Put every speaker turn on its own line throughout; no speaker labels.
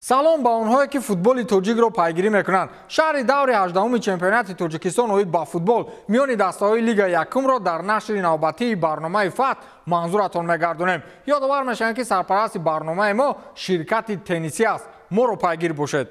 салом ба онҳое ки футболи тоҷикро пайгирӣ мекунанд. Шаҳри даври 18-уми чемпионати Тоҷикистон оид ба футбол миёни дастаҳои Лига Якумро дар нашри навбатии барномаи ФАТ манзуратон мегардонем. Ёдовар мешавем ки сарпарасти барномаи мо ширкати теннисӣ аст. Моро пайгир бошед.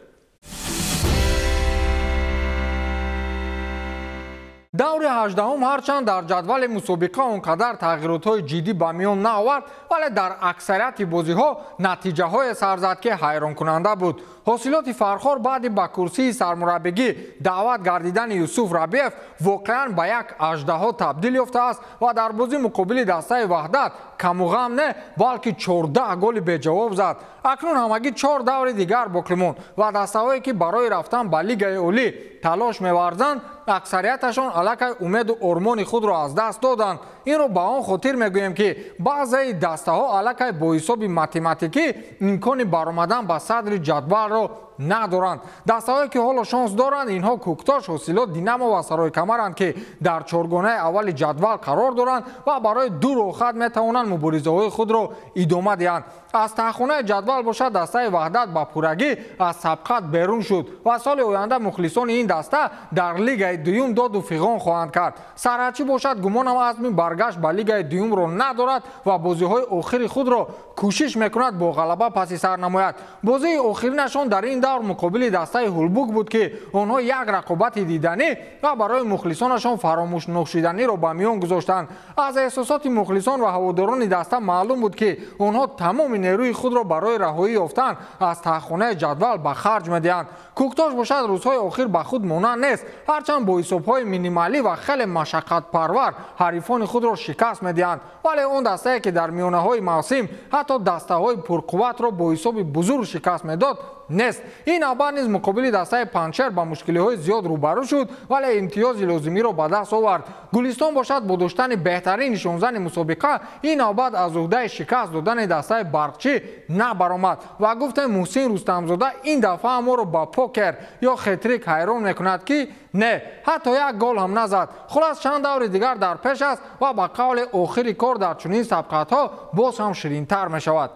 даври 18-ум ҳарчанд дар ҷадвали мусобиқа он қадар тағйиротҳои ҷиддӣ ба миён наовард, вале дар аксарияти бозиҳо натиҷаҳое сар зад ки ҳайронкунанда буд. ҳосилоти фархор баъди ба курсии сармураббигӣ даъват гардидани Юсуф Рабиев воқеан ба як аждаҳо табдил ёфтааст ва дар бозӣ муқобили дастаи Ваҳдат каму ғам не, балки 14 голи беҷавоб зад. акнун ҳамагӣ 4 даври дигар боқӣ монд ва дастаҳое ки барои рафтан ба Лигаи олӣ талош меварзанд, аксарияташон аллакай умеду ормони худро аз даст доданд. инро ба он хотир мегӯем ки баъзеи дастаҳо аллакай бо ҳисоби математикӣ имкони баромадан ба садри ҷадвалро надоранд. дастаҳое ки ҳоло шонс доранд, инҳо Куктош, Ҳосилот, Динамо ва Саройкамаранд ки дар чоргонаи аввали ҷадвал қарор доранд ва барои ду роҳхат метавонанд муборизаҳои худро идома диҳанд. аз таҳхонаи ҷадвал бошад дастаи Ваҳдат ба пуррагӣ аз сабқат берун шуд ва соли оянда мухлисони ин даста дар Лигаи дуюм доду фиғон хоҳанд кард. Сарҳачӣ бошад гумонам азми баргашт ба Лигаи дуюмро надорад ва бозиҳои охири худро кӯшиш мекунад бо ғалаба паси сар намояд. бозии охиринашон дар ин давр муқобили дастаи Ҳулбук буд ки онҳо як рақобати диданӣ ва барои мухлисонашон фаромӯшношиданиро ба миён гузоштанд. аз эҳсосоти мухлисон ва ҳаводорони даста маълум буд ки онҳо тамоми нерӯи худро барои раҳоӣ ёфтан аз таҳхонаи ҷадвал ба харҷ медиҳанд. Куктош бошад рӯзҳои охир ба худ монанд нест, ҳарчанд бо ҳисобҳои минималӣ ва хеле машаққатпарвар ҳарифони худро шикаст медиҳанд, вале он дастае ки дар миёнаҳои мавсим ҳатто дастаҳои пурқувватро бо ҳисоби бузург шикаст медод нест. ин навбат низ муқобили дастаи Панҷшер ба мушкилиҳои зиёд рӯбарӯ шуд, вале имтиёзи лозимиро ба даст овард. Гулистон бошад бо доштани беҳтарин нишонзани мусобиқа ин навбат аз уҳдаи шикаст додани дастаи Барқчӣ набаромад ва гуфтем Муҳсин Рустамзода ин дафъа моро ба покер ё хетрик ҳайрон мекунад ки не, ҳатто як гол ҳам назад. хулас чанд даври дигар дар пеш аст ва ба қавли охири кор дар чунин сабқатҳо боз ҳам ширинтар мешавад.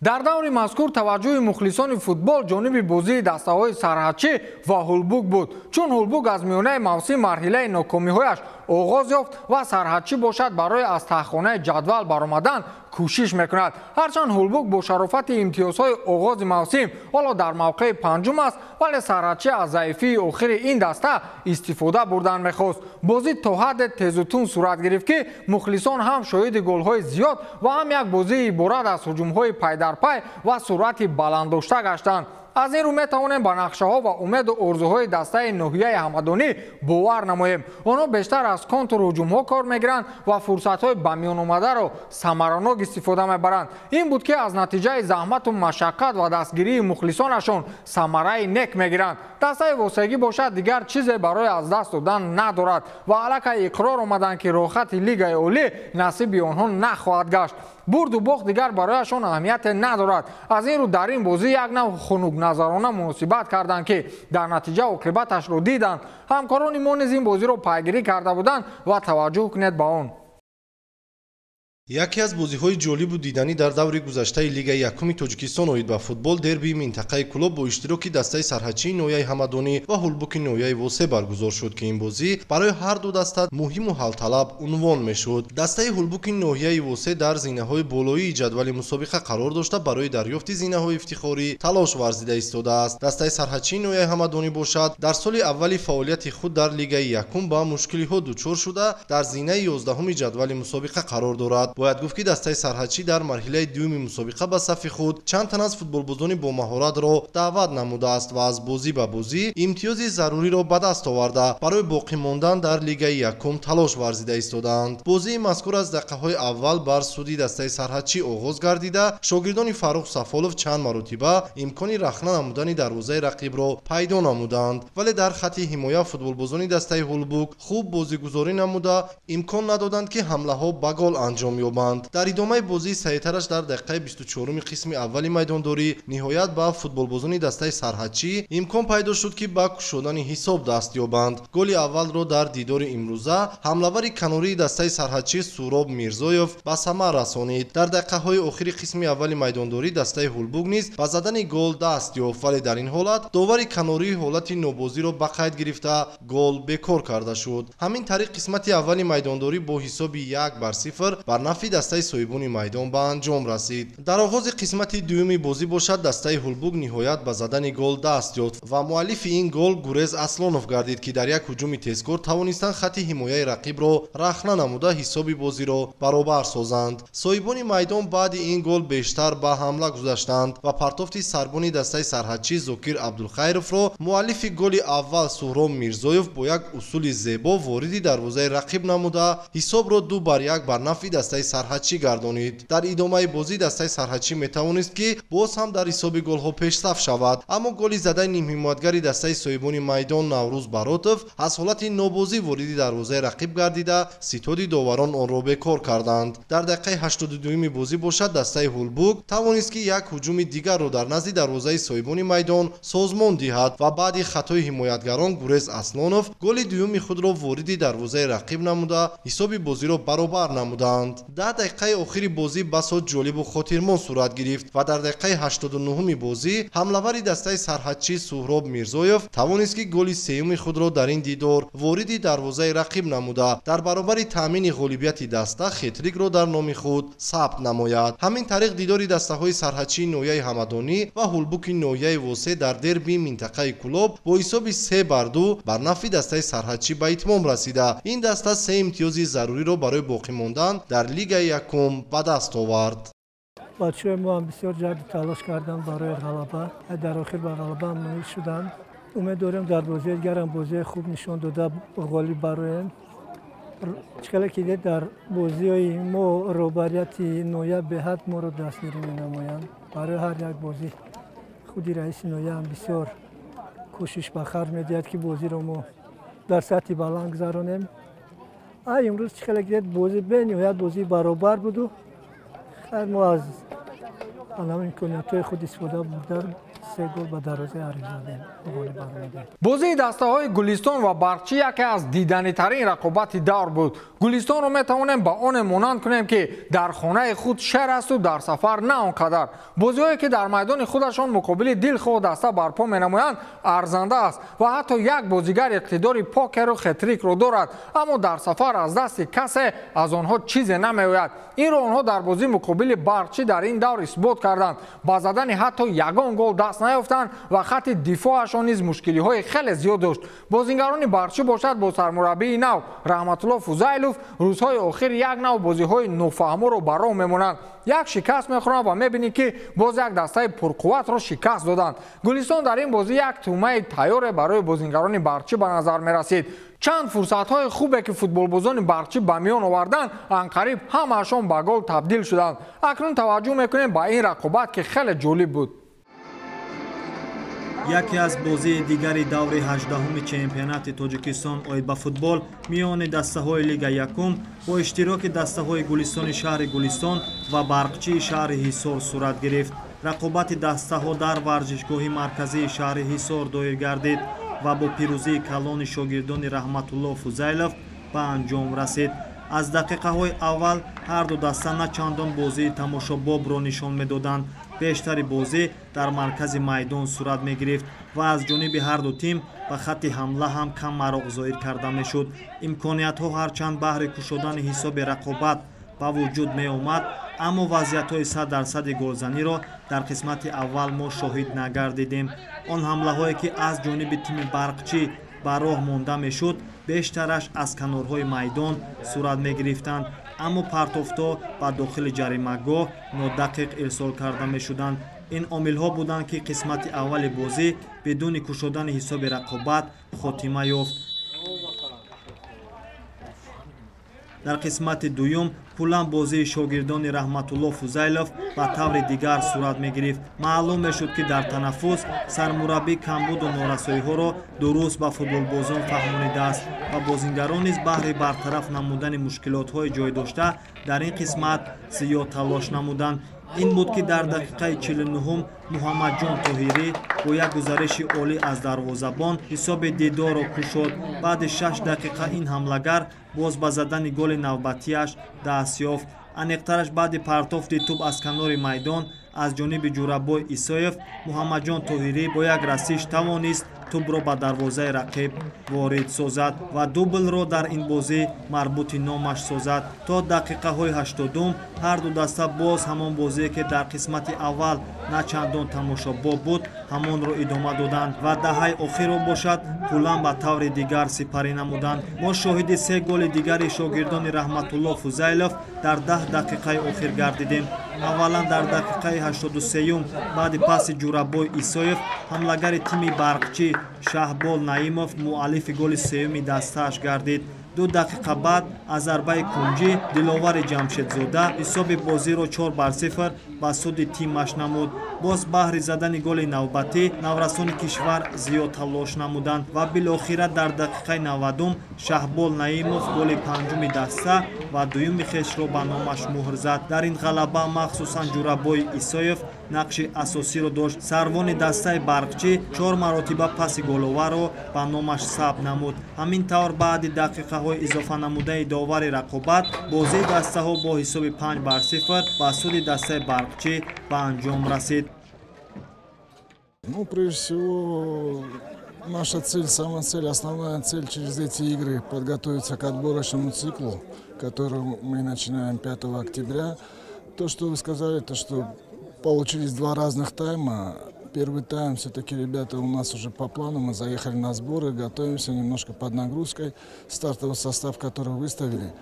дар даври мазкур таваҷҷӯҳи мухлисони футбол ҷониби бозии дастаҳои Сарҳачӣ ва Ҳулбук буд, чун Ҳулбук аз миёнаи мавсим марҳилаи нокомиҳояш оғоз ёфт ва Сарҳачӣ бошад барои аз таҳхонаи ҷадвал баромадан кӯшиш мекунад. ҳарчанд Ҳулбук бо шарофати имтиёзҳои оғози мавсим ҳоло дар мавқеи панҷум аст, вале Сарҳачӣ аз заифии охири ин даста истифода бурдан мехост. бозӣ то ҳадде тезутун сурат гирифт ки мухлисон ҳам шоҳиди голҳои зиёд ва ҳам як бозии иборат аз ҳуҷумҳои пайдарпай ва суръати баланддошта гаштанд. аз ин рӯ метавонем ба нақшаҳо ва умеду орзуҳои дастаи Ноҳияи Ҳамадонӣ бовар намоем. онҳо бештар аз контур ҳуҷумҳо кор мегиранд ва фурсатҳои ба миёномадаро самаранок истифода мебаранд. ин буд ки аз натиҷаи заҳмату машаққат ва дастгирии мухлисонашон самараи нек мегиранд. дастаи Восегӣ бошад дигар чизе барои аз даст додан надорад ва аллакай иқрор омаданд ки роҳхати Лигаи олӣ насиби онҳо нахоҳад гашт. бурду бохт дигар барояшон аҳамияте надорад. аз ин рӯ дар ин бозӣ як нав хунукназарона муносибат карданд ки дар натиҷа оқибаташро диданд. ҳамкорони мо низ ин бозиро пайгирӣ карда буданд ва таваҷҷӯҳ кунед ба он.
яке аз бозиҳои ҷолибу диданӣ дар даври гузаштаи Лигаи Якуми Тоҷикистон оид ба футбол дербии минтақаи Кӯлоб бо иштироки дастаи Сарҳачии Ноҳияи Ҳамадонӣ ва Ҳулбуки Ноҳияи Восе баргузор шуд ки ин бозӣ барои ҳар ду даста муҳиму ҳалталаб унвон мешуд. дастаи Ҳулбуки Ноҳияи Восе дар зинаҳои болоии ҷадвали мусобиқа қарор дошта барои дарёфти зинаҳои ифтихорӣ талош варзида истодааст. дастаи Сарҳачии Ноҳияи Ҳамадонӣ бошад дар соли аввали фаъолияти худ дар Лигаи Якум ба мушкилиҳо дучор шуда дар зинаи 11-уми ҷадвали мусобиқа қарор дорад. бояд гуфт ки дастаи Сарҳачӣ дар марҳилаи дуюми мусобиқа ба сафи худ чанд тан аз футболбозони бомаҳоратро даъват намудааст ва аз бозӣ ба бозӣ имтиёзи заруриро ба даст оварда барои боқӣ мондан дар Лигаи Якум талош варзида истодаанд. бозии мазкур аз дақиқаҳои аввал бар суди дастаи Сарҳачӣ оғоз гардида шогирдони Фаррух Сафолов чанд маротиба имкони рахна намудани дарвозаи рақибро пайдо намуданд, вале дар хатти ҳимоя футболбозони дастаи Ҳулбук хуб бозигузорӣ намуда имкон надоданд ки ҳамлаҳо ба гол анҷом ёбанд. Дар идомаи бозии саҳитараш дар дақиқаи 24 қисми аввали майдондорӣ ниҳоят ба футболбозони дастаи сарҳадчӣ имкон пайдо шуд ки ба кушодани ҳисоб даст ёбанд. Голи аввалро дар дидори имрӯза ҳамлавари канории дастаи сарҳадчӣ Суроб Мирзоев ба самар расонид. Дар дақиқаҳои охири қисми аввали майдондорӣ дастаи Ҳулбуг низ ба задани гол даст ёфт, вале дар ин ҳолат довари канорӣ ҳолати нобозиро ба қайд гирифта гол бекор карда шуд. Ҳамин тариқ қисмати аввали майдондорӣ бо ҳисоби 1-0 бар нафъи дастаи соҳибони майдон ба анҷом расид. Дар оғози қисмати дуюми бозӣ бошад дастаи Ҳулбуг ниҳоят ба задани гол даст ёфт ва муаллифи ин гол Гурез Аслонов гардид ки дар як ҳуҷуми тезкор тавонистанд хатти ҳимояи рақибро рахна намуда ҳисоби бозиро баробар созанд. Соҳибони майдон баъди ин гол бештар ба ҳамла гузаштанд ва партофти сарбони дастаи сарҳадчӣ Зокир Абдулхайровро муаллифи голи аввал Суҳроб Мирзоев бо як усули зебо вориди дарвозаи рақиб намуда ҳисобро 2-1 бар нафъи дастаи сарҳадчӣ гардонид. Дар идомаи бозӣ дастаи сарҳадчӣ метавонист ки боз ҳам дар ҳисоби голҳо пешсаф шавад, аммо голи задаи нимҳимоятгари дастаи соҳибони майдон Наврӯз Баротов аз ҳолати нобозӣ вориди дарвозаи рақиб гардида ситоди доварон онро бекор карданд. Дар дақиқаи 82-уми бозӣ бошад дастаи Ҳулбуг тавонист ки як ҳуҷуми дигарро дар назди дарвозаи соҳибони майдон созмон диҳад ва баъди хатои ҳимоятгарон Гурез Аслонов голи дуюми худро вориди дарвозаи рақиб намуда ҳисоби бозиро баробар намуданд. Дар дақиқаи охири бозӣ басот ҷолибу хотирмон сурат гирифт ва дар дақиқаи 89-уми бозӣ ҳамлавари дастаи сарҳадчӣ Суҳроб Мирзоев тавонист ки голи сеюми худро дар ин дидор вориди дарвозаи рақиб намуда дар баробари таъмини ғолибияти даста хетрикро дар номи худ сабт намояд. Ҳамин тариқ дидори дастаҳои сарҳадчии ноҳияи Ҳамадонӣ ва Ҳулбуки ноҳияи Восе дар дерби минтақаи Кулоб бо ҳисоби 3-2 бар нафъи дастаи сарҳадчӣ ба итмом расида. Ин даста 3 имтиёзи заруриро барои боқӣ мондан дар Лигаи Якум ба даст овард.
бачаҳои мо ҳам бисёр ҷаҳди талош карданд барои ғалаба, дар охир ба ғалаба моил шуданд. умед дорем дар бозии дигарам бозии хуб нишон дода ғолиб бароем. чикале ки дар бозиҳои мо роҳбарияти ноҳия беҳад моро дастгирӣ менамоянд. барои ҳар як бозӣ худи раиси ноҳия ҳам бисёр кӯшиш ба харҷ медиҳад ки бозиро мо дар сатҳи баланд гузаронем. имрӯз чикале ки бозӣ бениҳоят бозии баробар буду хайр мо аз имкониятҳои худ истифода бурда 3 гол ба дарвозаи ҳариф задем.
бозии дастаҳои Гулистон ва Барқчӣ яке аз диданитарин рақобати давр буд. Гулистонро метавонем ба оне монанд кунем ки дар хонаи худ шер асту дар сафар на он қадар. бозиҳое ки дар майдони худашон муқобили дилхоҳ даста барпо менамоянд арзанда аст ва ҳатто як бозигар иқтидори покеру хетрикро дорад, аммо дар сафар аз дасти касе аз онҳо чизе намеояд. инро онҳо дар бозии муқобили Барқчӣ дар ин давр исбот карданд. ба задани ҳатто ягон гол даст наёфтанд ва хатти дифоашон низ мушкилиҳои хеле зиёд дошт. бозингарони Барқчӣ бошад бо сармураббии нав Раҳматулло Фузайлов рӯзҳои охир як нав бозиҳои нофаҳморо ба роҳ мемонанд. як шикаст мехӯранд ва мебинӣ ки боз як дастаи пурқувватро шикаст доданд. Гулистон дар ин бозӣ як тӯъмаи тайёре барои бозингарони Барқчӣ ба назар мерасид. чанд фурсатҳои хубе ки футболбозони Барқчӣ ба миён оварданд анқариб ҳамаашон ба гол табдил шуданд. акнун таваҷҷӯҳ мекунем ба ин рақобат ки хеле ҷолиб буд.
яке аз бозии дигари даври 18-уми чемпионати Тоҷикистон оид ба футбол миёни дастаҳои Лигаи Якум бо иштироки дастаҳои Гулистони шаҳри Гулистон ва Барқчии шаҳри Ҳисор сурат гирифт. рақобати дастаҳо дар варзишгоҳи марказии шаҳри Ҳисор доир гардид ва бо пирӯзии калони шогирдони Раҳматулло Фузайлов ба анҷом расид. аз дақиқаҳои аввал ҳарду даста на чандон бозии тамошобобро нишон медоданд. бештари бозӣ дар маркази майдон сурат мегирифт ва аз ҷониби ҳарду тим ба хатти ҳамла ҳам кам мароғ зоҳир карда мешуд. имкониятҳо ҳарчанд баҳри кушодани ҳисоби рақобат ба вуҷуд меомад, аммо вазъиятҳои 100% голзаниро дар қисмати аввал мо шоҳид нагардидем. он ҳамлаҳое ки аз ҷониби тими Барқчӣ ба роҳ монда мешуд бештараш аз канорҳои майдон сурат мегирифтанд, аммо партофтҳо ба дохили ҷаримагоҳ нодақиқ ирсол карда мешуданд. ин омилҳо буданд ки қисмати аввали бозӣ бидуни кушодани ҳисоби рақобат хотима ёфт. дар қисмати дуюм куллан бозии шогирдони Раҳматулло Фузайлов ба таври дигар сурат мегирифт. Маълум мешуд ки дар танаффус сармураббӣ камбуду норасоиҳоро дуруст ба футболбозон фаҳмонидааст ва бозингарон низ баҳри бартараф намудани мушкилотҳои ҷойдошта дар ин қисмат зиёд талош намуданд. ин буд ки дар дақиқаи 49 Муҳаммадҷон Тоҳирӣ бо як гузариши олӣ аз дарвозабон ҳисоби дидорро кушод. Баъди 6 дақиқа ин ҳамлагар боз ба задани голи навбатиаш даст ёфт. Аниқтараш баъди партофти тӯб аз канори майдон аз ҷониби Ҷураббой Исоев, Муҳаммадҷон Тоҳирӣ бо як расиш тавонист тӯбро ба дарвозаи рақиб ворид созад ва дублро дар ин бозӣ марбути номаш созад. То дақиқаҳои 80 ҳарду даста боз ҳамон бозие ки дар қисмати аввал на чандон тамошобоб буд, ҳамонро идома доданд ва даҳаи охирро бошад куллан ба таври дигар сипарӣ намуданд. Мо шоҳиди 3 голи дигари шогирдони Раҳматулло Фузайлов дар 10 дақиқаи охир гардидем. аввалан дар дақиқаи 83 баъди паси Ҷураббой Исоев ҳамлагари тими Барқчӣ Шаҳбол Наимов муаллифи голи сеюми дастааш гардид. 2 дақиқа баъд аз зарбаи кунҷӣ Диловари Ҷамшедзода ҳисоби бозиро 4-0 ба суди тимаш намуд. Боз баҳри задани голи навбатӣ наврасони кишвар зиёд талош намуданд ва билохира дар дақиқаи 90 Шаҳбол Наимов голи панҷуми даста ва дуюми хешро ба номаш муҳр зад. Дар ин ғалаба махсусан Ҷураббои Исоев нақши асосиро дошт. Сарвони дастаи Барқчӣ 4 маротиба паси головаро ба номаш сабт намуд. Ҳамин тавр баъди дақиқаҳои изофанамудаи довари рақобат бозии дастаҳо бо ҳисоби 5-0 ба суди дастаи Барқчӣ ба анҷом расид.
Ну, прежде всего, наша цель, самая цель, основная цель через эти игры подготовиться к отборочному циклу, который мы начинаем 5 октября. То, что вы сказали, то, что получились 2 разных тайма. Первый тайм все-таки ребята у нас уже по плану, мы заехали на сборы, готовимся немножко под нагрузкой. Стартовый состав, который выставили,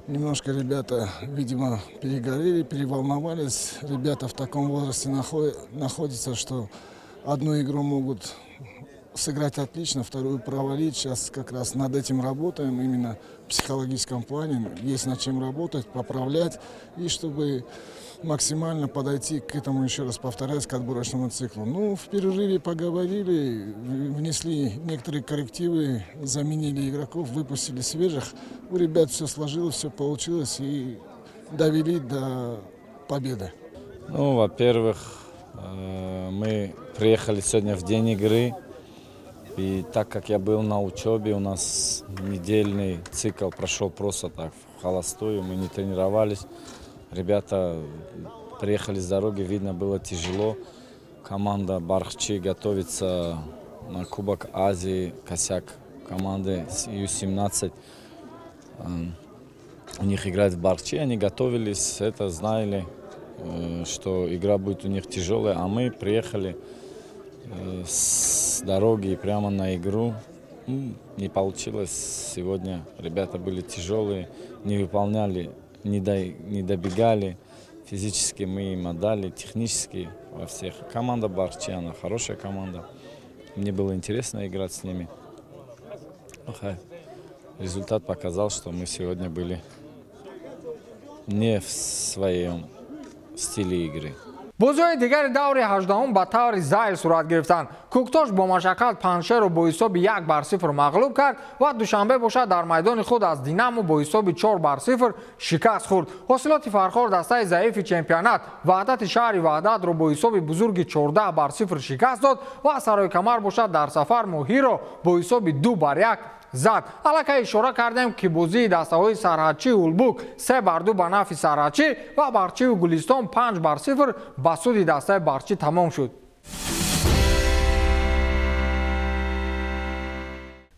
немножко ребята, видимо, перегорели, переволновались. Ребята в таком возрасте находятся, что одну игру могут сыграть отлично, вторую провалить. Сейчас как раз над этим работаем, именно в психологическом плане. Есть над чем работать, поправлять, и чтобы максимально подойти к этому, еще раз повторяюсь, к отборочному циклу. Ну, в перерыве поговорили, внесли некоторые коррективы, заменили игроков, выпустили свежих. У ребят все сложилось, все получилось и довели до победы.
Ну, во-первых, мы приехали сегодня в день игры. И так как я был на учебе, у нас недельный цикл прошел просто так, в холостую, мы не тренировались. Ребята приехали с дороги, видно, было тяжело. Команда Барқчӣ готовится на Кубок Азии, косяк команды Ю-17. У них играет в Барқчӣ, они готовились, это знали, что игра будет у них тяжелая, а мы приехали с дороги прямо на игру. Не получилось сегодня, ребята были тяжелые, не выполняли, не добегали. Физически мы им отдали, технически во всех. Команда Барқчӣ, она хорошая команда. Мне было интересно играть с ними. Результат показал, что мы сегодня были не в своем стиле игры.
бозиҳои дигари даври 18 ба таври зайл сурат гирифтанд. Куктош бо машаққат Паншеро бо ҳисоби 1-0 мағлуб кард ва душанбе бошад дар майдони худ аз Динамо бо ҳисоби 4-0 шикаст хӯрд. ҳосилоти фархор дастаи заифи чемпионат Ваҳдати шаҳри Ваҳдатро бо ҳисоби бузурги 14-0 шикаст дод ва сарои камар бошад дар сафар Моҳиро бо ҳисоби 2-1 зад. Аллакай ишора кардем ки бозии дастаҳои Сарҳадчӣ Улбук 3-2 ба нафи Сарҳадчӣ ва Барқчӣ Гулистон 5-0 ба суди дастаи Барқчӣ тамом шуд.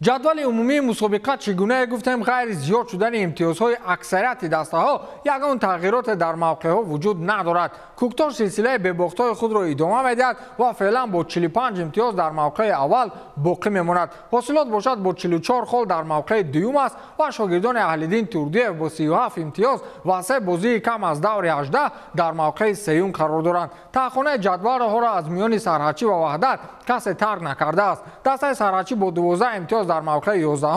ҷадвали умумии мусобиқа чӣ гуна гуфтем ғайри зиёд шудани имтиёзҳои аксарияти дастаҳо ягон тағйироте дар мавқеъҳо вуҷуд надорад. Куктош силсилаи бебохтҳои худро идома медиҳад ва феълан бо 45 имтиёз дар мавқеъи аввал боқӣ мемонад. ҳосилот бошад бо 44 хол дар мавқеъи дуюм аст ва шогирдони Аҳлиддин Турдиев бо 37 имтиёз ва 3 бозии кам аз даври 18 дар мавқеъи сеюм қарор доранд. таъххонаи ҷадвалҳоро аз миёни Сарҳадчӣ ва Ваҳдат касе тарк накардааст. дастаи Сарҳадчӣ бо 12 имтиёз در موقع 11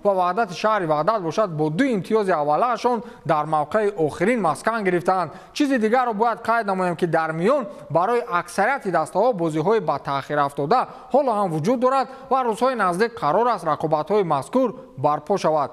و وحدت شهر وحدت باشد با 2 امتیاز اولشون در موقع آخرین مسکن گرفتند. چیز دیگر رو باید قید نمایم که در میان برای اکثریت دسته‌ها بازی‌های با تأخیر افتاده حالا هم وجود دارد و روزهای نزدیک قرار است رقابت‌های مذکور برپا شود.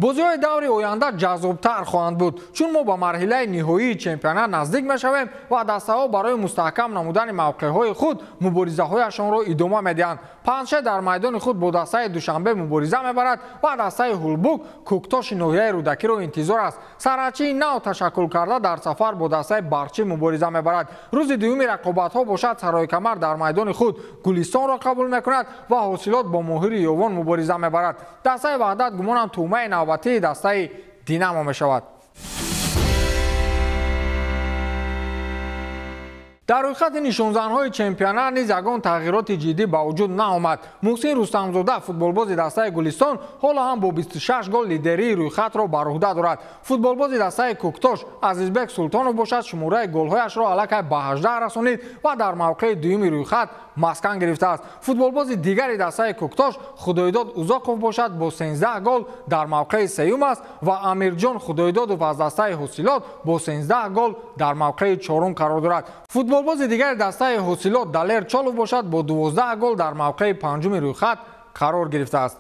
بازی‌های دور آینده جذاب‌تر خواهند بود چون ما با مرحله نهایی چمپیونات نزدیک می‌شویم و دسته‌ها برای مستحکم نمودن موقع‌های خود مبارزه‌هایشان را ادامه می‌دهند. پنجشه در میدان خود با دسته دوشنبه مبارزه می‌برد و دسته هولبوک کوکتاش ناحیه رودکی را انتظار است. سرچی نو تشکل کرده در سفر با دسته برچی مبارزه می‌برد. روز دوم رقابت‌ها باشد سرای کمر در میدان خود گلستان را قبول می‌کند و حاصلات با ماهر یوان مبارزه می‌برد. دسته وحدت گمانم تومه نوبتی دسته دینامو می‌شود. در رویخط نشانزن‌های چمپیونات نیز یگان تغییرات جدی به وجود نآمد. محسن رستمزاده فوتبالباز دسته گلستان حالا هم با 26 گل لیدری رویخط را بر عهده دارد. فوتبالباز دسته کوکتاش عزیزبک سلطانов باشد شماره گل‌هایش را علاقه به 18 رسانید و در موقع دوم رویخط مسکن گرفته است. فوتبالباز دیگری دسته کوکتاش خدایداد اوزاقوف باشد با 13 گل در موقع سوم است و امیرجان خدایدادوف از دسته حاصلات با 13 گل در موقع چهارم قرار دارد. فوتبالباز دیگر دسته حاصلات دلر چالو باشد با 12 گل در موقع پنجم رویخط قرار گرفته است.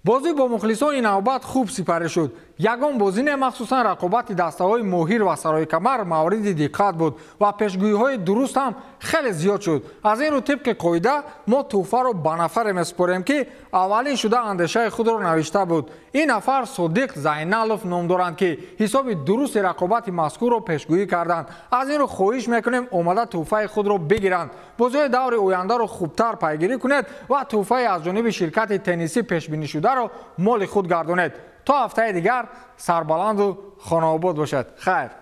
بازی با مخلصان این نوبت خوب سپری شد. یگان بازی نه مخصوصا رقابت دسته‌های ماهر و سرای کمر مورد دقت بود و پیشگویی‌های درست هم خیلی زیاد شد. از این رو طبق قاعده ما توفه رو به نفر میسپاریم که اولین شده اندیشه خود رو نوشته بود. این نفر صادق زینالوف نام دارند که حساب درست رقابت مذکور رو پیشگویی کردند. از این رو خواهش میکنیم اومده توفه خود رو بگیرند. بازی دور آینده رو خوبتر پیگیری کنید و توفه از جانب شرکت تنیسی پیش بینی شده رو مال خود گردانید. تا هفته دیگر سربلند و خانه آباد باشد. خیر.